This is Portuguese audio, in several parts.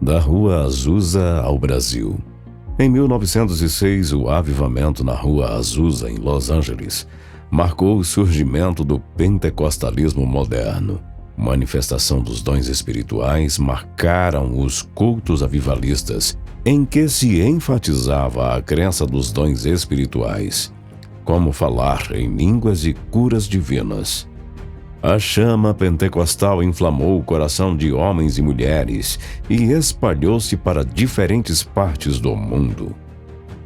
Da Rua Azusa ao Brasil. Em 1906, o avivamento na Rua Azusa, em Los Angeles, marcou o surgimento do pentecostalismo moderno. Manifestação dos dons espirituais marcaram os cultos avivalistas, em que se enfatizava a crença dos dons espirituais, como falar em línguas e curas divinas. A chama pentecostal inflamou o coração de homens e mulheres e espalhou-se para diferentes partes do mundo,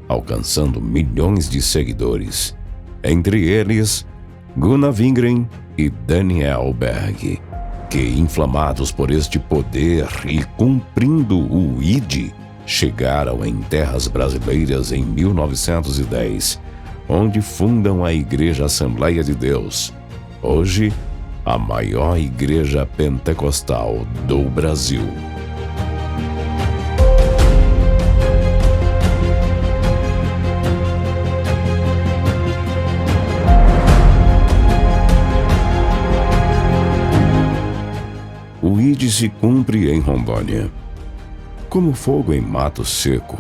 alcançando milhões de seguidores, entre eles Gunnar Wingren e Daniel Berg, que, inflamados por este poder e cumprindo o ID, chegaram em terras brasileiras em 1910, onde fundam a Igreja Assembleia de Deus, hoje a maior igreja pentecostal do Brasil. O ID se cumpre em Rondônia. Como fogo em mato seco,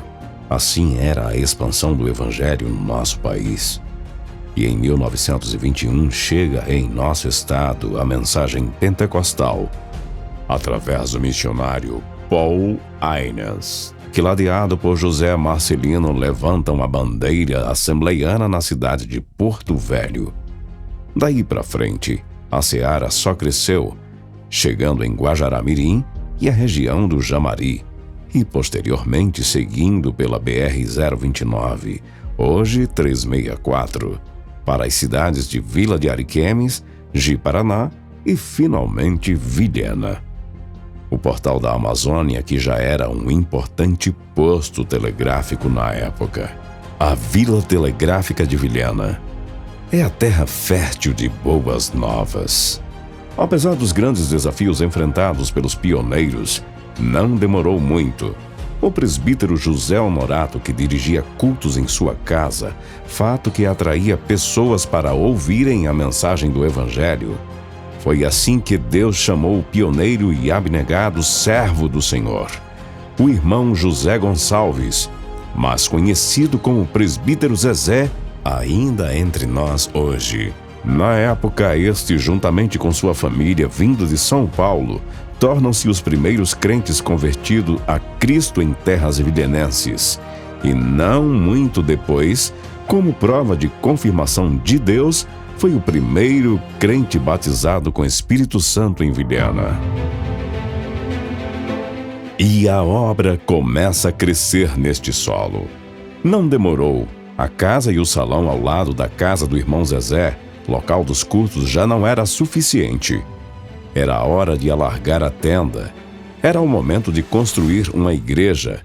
assim era a expansão do Evangelho no nosso país. E em 1921 chega em nosso estado a mensagem pentecostal, através do missionário Paul Aynes, que, ladeado por José Marcelino, levantam a bandeira assembleiana na cidade de Porto Velho. Daí para frente, a seara só cresceu, chegando em Guajará-Mirim e a região do Jamari, e posteriormente seguindo pela BR-029, hoje 364, para as cidades de Vila de Ariquemes, Ji-Paraná e, finalmente, Vilhena. O Portal da Amazônia, que já era um importante posto telegráfico na época. A Vila Telegráfica de Vilhena é a terra fértil de boas novas. Apesar dos grandes desafios enfrentados pelos pioneiros, não demorou muito. O presbítero José Honorato, que dirigia cultos em sua casa, fato que atraía pessoas para ouvirem a mensagem do Evangelho. Foi assim que Deus chamou o pioneiro e abnegado servo do Senhor, o irmão José Gonçalves, mas conhecido como presbítero Zezé, ainda entre nós hoje. Na época, este, juntamente com sua família, vindo de São Paulo, tornam-se os primeiros crentes convertidos a Cristo em terras vilhenenses. E não muito depois, como prova de confirmação de Deus, foi o primeiro crente batizado com Espírito Santo em Vilhena. E a obra começa a crescer neste solo. Não demorou. A casa e o salão ao lado da casa do irmão Zezé, local dos cultos, já não era suficiente. Era a hora de alargar a tenda. Era o momento de construir uma igreja.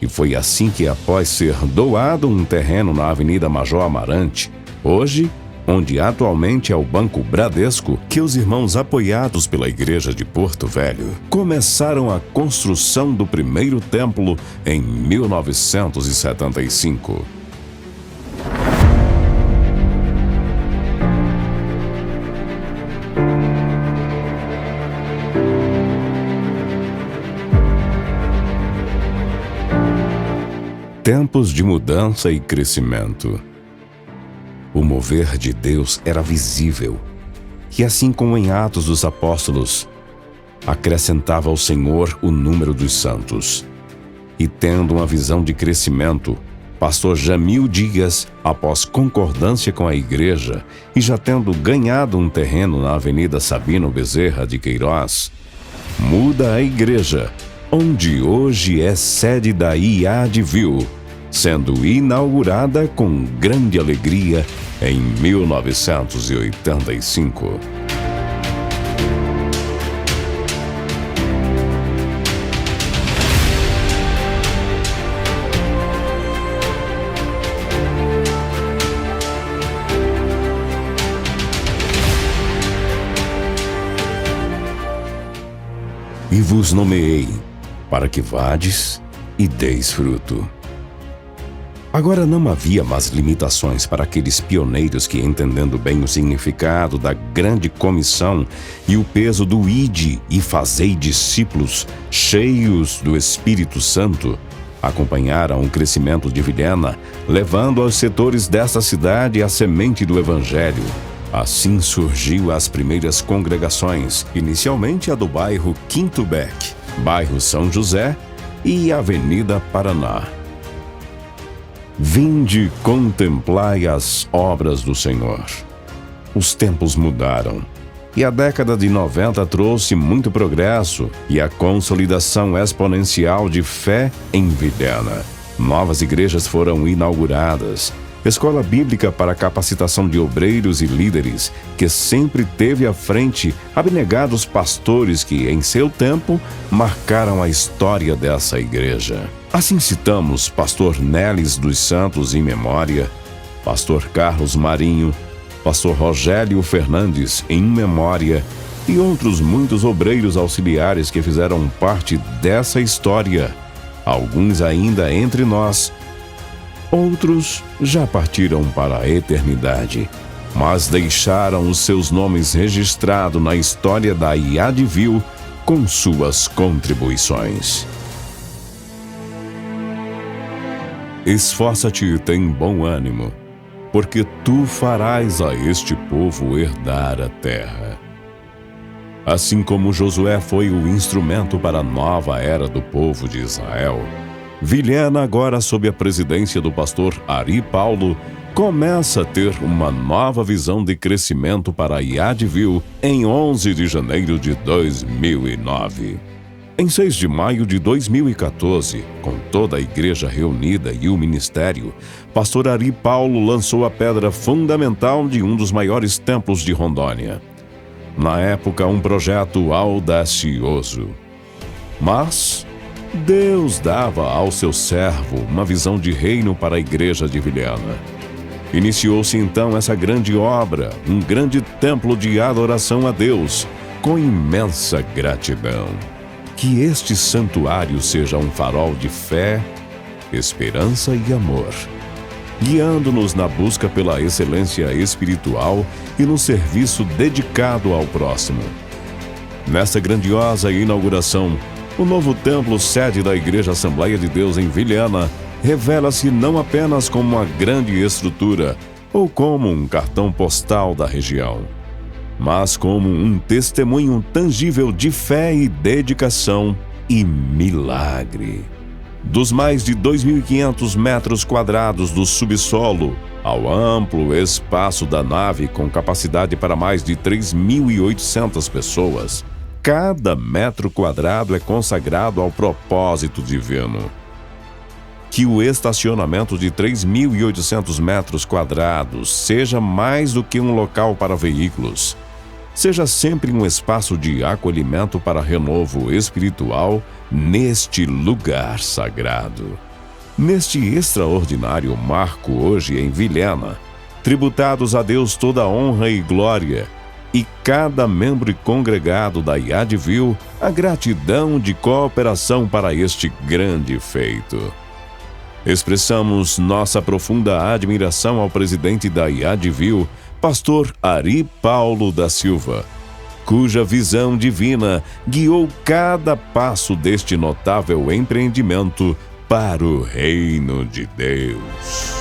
E foi assim que, após ser doado um terreno na Avenida Major Amarante, hoje, onde atualmente é o Banco Bradesco, que os irmãos, apoiados pela Igreja de Porto Velho, começaram a construção do primeiro templo em 1975. Tempos de mudança e crescimento. O mover de Deus era visível, e assim como em Atos dos Apóstolos, acrescentava ao Senhor o número dos santos. E tendo uma visão de crescimento, pastor Jamil Dias, após concordância com a igreja e já tendo ganhado um terreno na Avenida Sabino Bezerra de Queiroz, muda a igreja, onde hoje é sede da IADVIL, sendo inaugurada com grande alegria em 1985. E vos nomeei, para que vades e deis fruto. Agora não havia mais limitações para aqueles pioneiros que, entendendo bem o significado da grande comissão e o peso do ide e fazei discípulos cheios do Espírito Santo, acompanharam o crescimento de Vilhena, levando aos setores desta cidade a semente do Evangelho. Assim surgiu as primeiras congregações, inicialmente a do bairro Quinto Bec, bairro São José e Avenida Paraná. Vinde, contemplai as obras do Senhor. Os tempos mudaram, e a década de 90 trouxe muito progresso e a consolidação exponencial de fé em Vilhena. Novas igrejas foram inauguradas, escola bíblica para capacitação de obreiros e líderes, que sempre teve à frente abnegados pastores que, em seu tempo, marcaram a história dessa igreja. Assim citamos pastor Nelis dos Santos em memória, pastor Carlos Marinho, pastor Rogério Fernandes em memória e outros muitos obreiros auxiliares que fizeram parte dessa história, alguns ainda entre nós. Outros já partiram para a eternidade, mas deixaram os seus nomes registrados na história da Iadville com suas contribuições. Esforça-te e tem bom ânimo, porque tu farás a este povo herdar a terra. Assim como Josué foi o instrumento para a nova era do povo de Israel, Vilhena, agora sob a presidência do pastor Ari Paulo, começa a ter uma nova visão de crescimento para a Iadville em 11 de janeiro de 2009. Em 6 de maio de 2014, com toda a igreja reunida e o ministério, pastor Ari Paulo lançou a pedra fundamental de um dos maiores templos de Rondônia. Na época, um projeto audacioso. Mas Deus dava ao seu servo uma visão de reino para a igreja de Vilhena. Iniciou-se então essa grande obra, um grande templo de adoração a Deus, com imensa gratidão. Que este santuário seja um farol de fé, esperança e amor, guiando-nos na busca pela excelência espiritual e no serviço dedicado ao próximo. Nesta grandiosa inauguração, o novo templo, sede da Igreja Assembleia de Deus em Vilhena, revela-se não apenas como uma grande estrutura ou como um cartão postal da região, mas como um testemunho tangível de fé e dedicação e milagre. Dos mais de 2.500 metros quadrados do subsolo ao amplo espaço da nave com capacidade para mais de 3.800 pessoas, cada metro quadrado é consagrado ao propósito divino. Que o estacionamento de 3.800 metros quadrados seja mais do que um local para veículos. Seja sempre um espaço de acolhimento para renovo espiritual neste lugar sagrado. Neste extraordinário marco hoje em Vilhena, tributados a Deus toda honra e glória, e cada membro e congregado da Iadville a gratidão de cooperação para este grande feito. Expressamos nossa profunda admiração ao presidente da Iadville, pastor Ari Paulo da Silva, cuja visão divina guiou cada passo deste notável empreendimento para o reino de Deus.